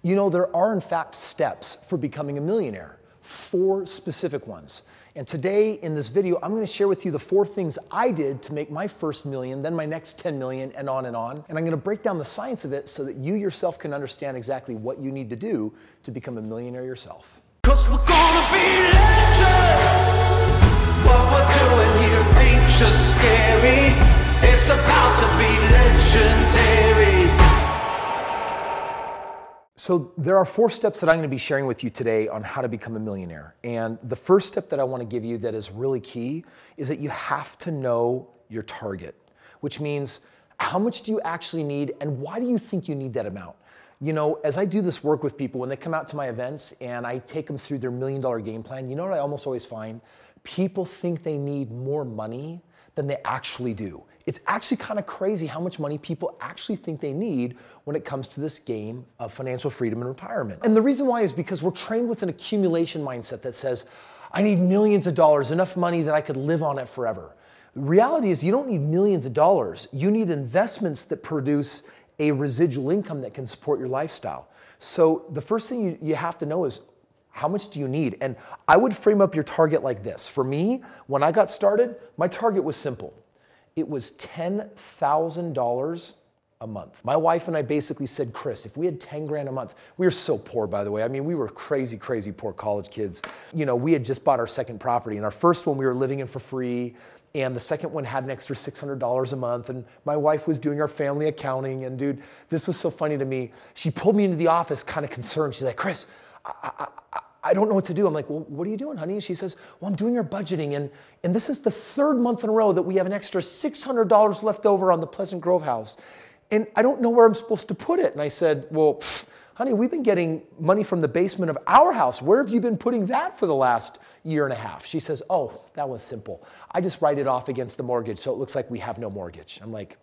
You know, there are in fact steps for becoming a millionaire, 4 specific ones. And today in this video, I'm gonna share with you the 4 things I did to make my first million, then my next 10 million, and on and on. And I'm gonna break down the science of it so that you yourself can understand exactly what you need to do to become a millionaire yourself. 'Cause we're gonna be legends. What we're doing here ain't just scary. It's about to be legendary. So there are 4 steps that I'm going to be sharing with you today on how to become a millionaire. And the first step that I want to give you that is really key is that you have to know your target, which means how much do you actually need and why do you think you need that amount? You know, as I do this work with people, when they come out to my events and I take them through their $1 million game plan, you know what I almost always find? People think they need more money than they actually do. It's actually kind of crazy how much money people actually think they need when it comes to this game of financial freedom and retirement. And the reason why is because we're trained with an accumulation mindset that says, I need millions of dollars, enough money that I could live on it forever. The reality is you don't need millions of dollars. You need investments that produce a residual income that can support your lifestyle. So the first thing you have to know is, how much do you need? And I would frame up your target like this. For me, when I got started, my target was simple. It was $10,000 a month. My wife and I basically said, Chris, if we had 10 grand a month, we were so poor, by the way. I mean, we were crazy, crazy poor college kids. You know, we had just bought our second property, and our first one we were living in for free, and the second one had an extra $600 a month, and my wife was doing our family accounting, and dude, this was so funny to me. She pulled me into the office kind of concerned. She's like, Chris, I don't know what to do. I'm like, well, what are you doing, honey? And she says, well, I'm doing our budgeting. And this is the 3rd month in a row that we have an extra $600 left over on the Pleasant Grove house. And I don't know where I'm supposed to put it. And I said, well, honey, we've been getting money from the basement of our house. Where have you been putting that for the last year and a half? She says, oh, that was simple. I just write it off against the mortgage, so it looks like we have no mortgage. I'm like,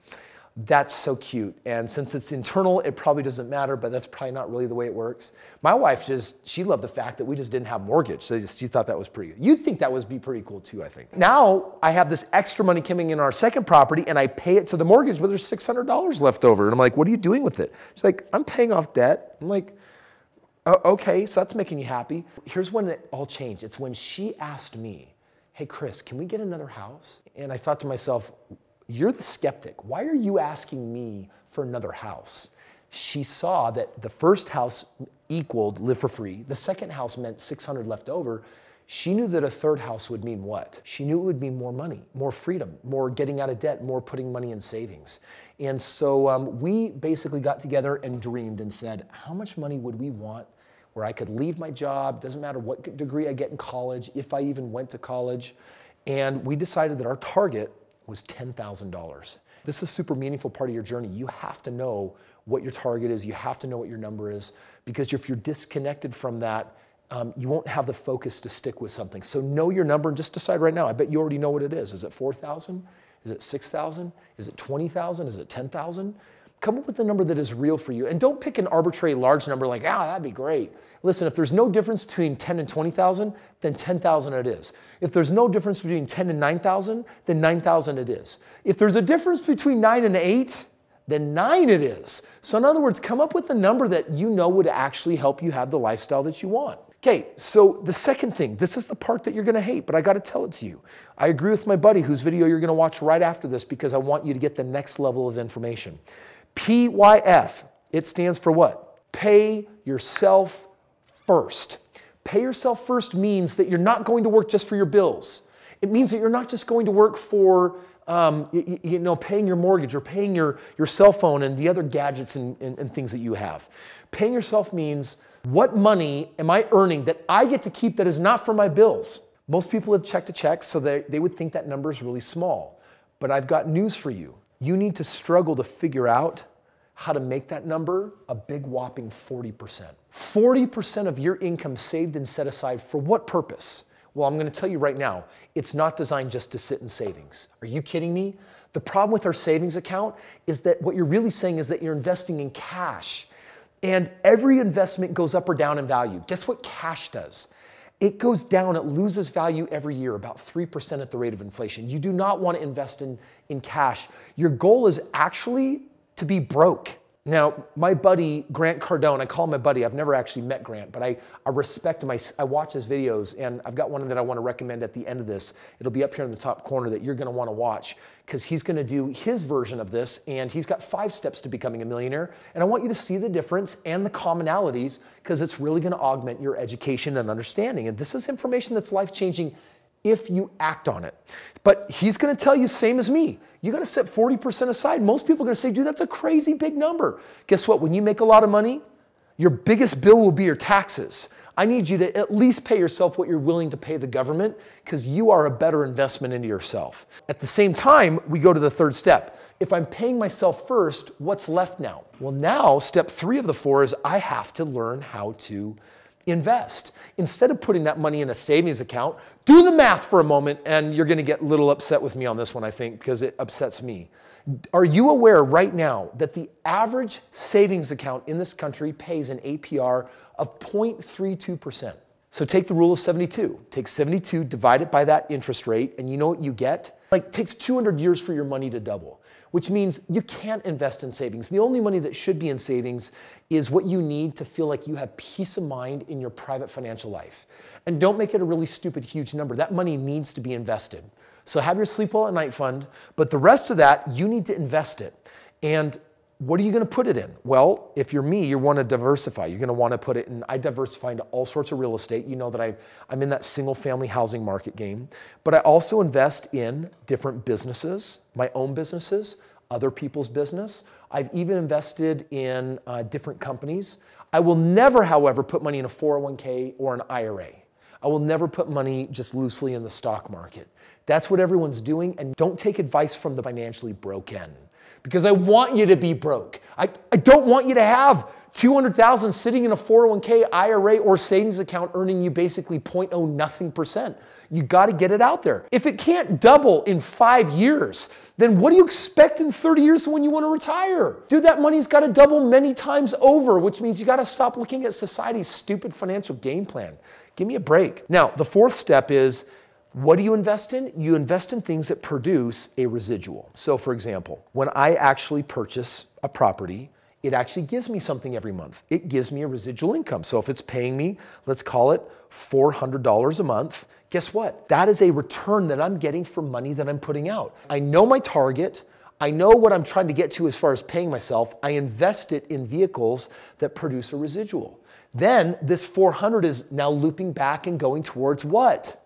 that's so cute. And since it's internal, it probably doesn't matter, but that's probably not really the way it works. My wife she loved the fact that we just didn't have mortgage. So she thought that was pretty good. You'd think that would be pretty cool too, I think. Now I have this extra money coming in our second property and I pay it to the mortgage, but there's $600 left over. And I'm like, what are you doing with it? She's like, I'm paying off debt. I'm like, okay, so that's making you happy. Here's when it all changed. It's when she asked me, hey, Chris, can we get another house? And I thought to myself, you're the skeptic. Why are you asking me for another house? She saw that the first house equaled live for free. The second house meant 600 left over. She knew that a third house would mean what? She knew it would mean more money, more freedom, more getting out of debt, more putting money in savings. And so we basically got together and dreamed and said, how much money would we want where I could leave my job, doesn't matter what degree I get in college, if I even went to college. And we decided that our target was $10,000. This is a super meaningful part of your journey. You have to know what your target is. You have to know what your number is, because if you're disconnected from that, you won't have the focus to stick with something. So know your number and just decide right now. I bet you already know what it is. Is it 4,000? Is it 6,000? Is it 20,000? Is it 10,000? Come up with a number that is real for you. And don't pick an arbitrary large number like, that'd be great. Listen, if there's no difference between 10 and 20,000, then 10,000 it is. If there's no difference between 10 and 9,000, then 9,000 it is. If there's a difference between 9 and 8, then 9 it is. So in other words, come up with a number that you know would actually help you have the lifestyle that you want. Okay, so the second thing, this is the part that you're gonna hate, but I gotta tell it to you. I agree with my buddy whose video you're gonna watch right after this because I want you to get the next level of information. PYF, it stands for what? Pay yourself first. Pay yourself first means that you're not going to work just for your bills. It means that you're not just going to work for paying your mortgage or paying your cell phone and the other gadgets and things that you have. Paying yourself means, what money am I earning that I get to keep that is not for my bills? Most people have check to check, so they would think that number is really small. But I've got news for you. You need to struggle to figure out how to make that number a big whopping 40%. 40% of your income saved and set aside for what purpose? Well, I'm going to tell you right now, it's not designed just to sit in savings. Are you kidding me? The problem with our savings account is that what you're really saying is that you're investing in cash. And every investment goes up or down in value. Guess what cash does? It goes down, it loses value every year, about 3% at the rate of inflation. You do not want to invest in cash. Your goal is actually to be broke. Now, my buddy, Grant Cardone, I call him my buddy. I've never actually met Grant, but I respect him. I watch his videos, and I've got one that I want to recommend at the end of this. It'll be up here in the top corner that you're going to want to watch because he's going to do his version of this, and he's got 5 steps to becoming a millionaire. And I want you to see the difference and the commonalities because it's really going to augment your education and understanding. And this is information that's life-changing if you act on it. But he's going to tell you, same as me, you got to set 40% aside. Most people are going to say, dude, that's a crazy big number. Guess what? When you make a lot of money, your biggest bill will be your taxes. I need you to at least pay yourself what you're willing to pay the government because you are a better investment into yourself. At the same time, we go to the 3rd step. If I'm paying myself first, what's left now? Well, now step 3 of the 4 is I have to learn how to invest. Instead of putting that money in a savings account, do the math for a moment, and you're going to get a little upset with me on this one, I think, because it upsets me. Are you aware right now that the average savings account in this country pays an APR of 0.32%? So take the rule of 72. Take 72, divide it by that interest rate, and you know what you get? Like, it takes 200 years for your money to double, which means you can't invest in savings. The only money that should be in savings is what you need to feel like you have peace of mind in your private financial life. And don't make it a really stupid, huge number. That money needs to be invested. So have your Sleep Well at Night fund, but the rest of that, you need to invest it. And what are you going to put it in? Well, if you're me, you want to diversify. You're going to want to put it in, I diversify into all sorts of real estate. You know that I'm in that single family housing market game, but I also invest in different businesses, my own businesses, other people's business. I've even invested in different companies. I will never, however, put money in a 401k or an IRA. I will never put money just loosely in the stock market. That's what everyone's doing, and don't take advice from the financially broken. Because I want you to be broke. I don't want you to have $200,000 sitting in a 401k, IRA, or savings account earning you basically 0.0 nothing%. You got to get it out there. If it can't double in 5 years, then what do you expect in 30 years when you want to retire? Dude, that money's got to double many times over, which means you got to stop looking at society's stupid financial game plan. Give me a break. Now, the 4th step is, what do you invest in? You invest in things that produce a residual. So for example, when I actually purchase a property, it actually gives me something every month. It gives me a residual income. So if it's paying me, let's call it $400 a month, guess what? That is a return that I'm getting for money that I'm putting out. I know my target. I know what I'm trying to get to as far as paying myself. I invest it in vehicles that produce a residual. Then this 400 is now looping back and going towards what?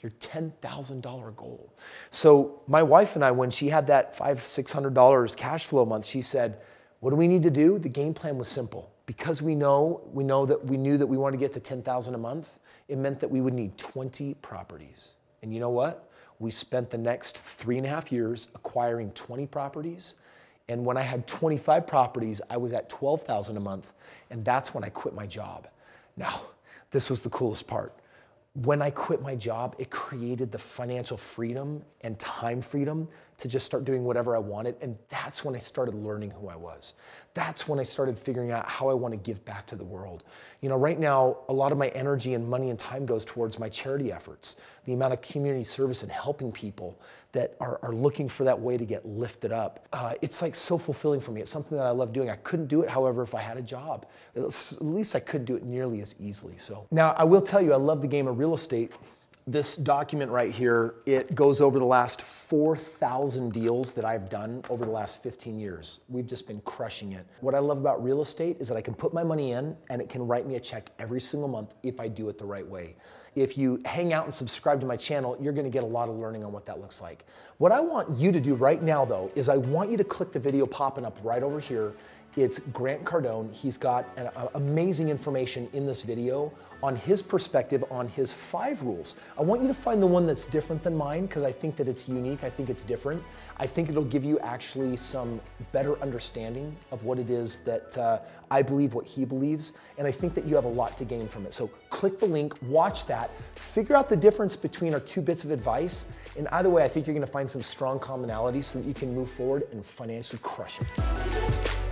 Your $10,000 goal. So my wife and I, when she had that $500-600 cash flow a month, she said, what do we need to do? The game plan was simple. Because we knew that we wanted to get to 10,000 a month, it meant that we would need 20 properties. And you know what? We spent the next 3.5 years acquiring 20 properties. And when I had 25 properties, I was at 12,000 a month. And that's when I quit my job. Now, this was the coolest part. When I quit my job, it created the financial freedom and time freedom to just start doing whatever I wanted. And that's when I started learning who I was. That's when I started figuring out how I want to give back to the world. You know, right now, a lot of my energy and money and time goes towards my charity efforts, the amount of community service and helping people that are looking for that way to get lifted up. It's like so fulfilling for me. It's something that I love doing. I couldn't do it, however, if I had a job. At least I couldn't do it nearly as easily. So now I will tell you, I love the game of real estate. This document right here, it goes over the last 4,000 deals that I've done over the last 15 years. We've just been crushing it. What I love about real estate is that I can put my money in and it can write me a check every single month if I do it the right way. If you hang out and subscribe to my channel, you're gonna get a lot of learning on what that looks like. What I want you to do right now though, is I want you to click the video popping up right over here. It's Grant Cardone. He's got amazing information in this video on his perspective on his 5 rules. I want you to find the one that's different than mine because I think that it's unique. I think it's different. I think it'll give you actually some better understanding of what it is that I believe, what he believes, and I think that you have a lot to gain from it. So click the link, watch that, figure out the difference between our 2 bits of advice, and either way, I think you're gonna find some strong commonalities so that you can move forward and financially crush it.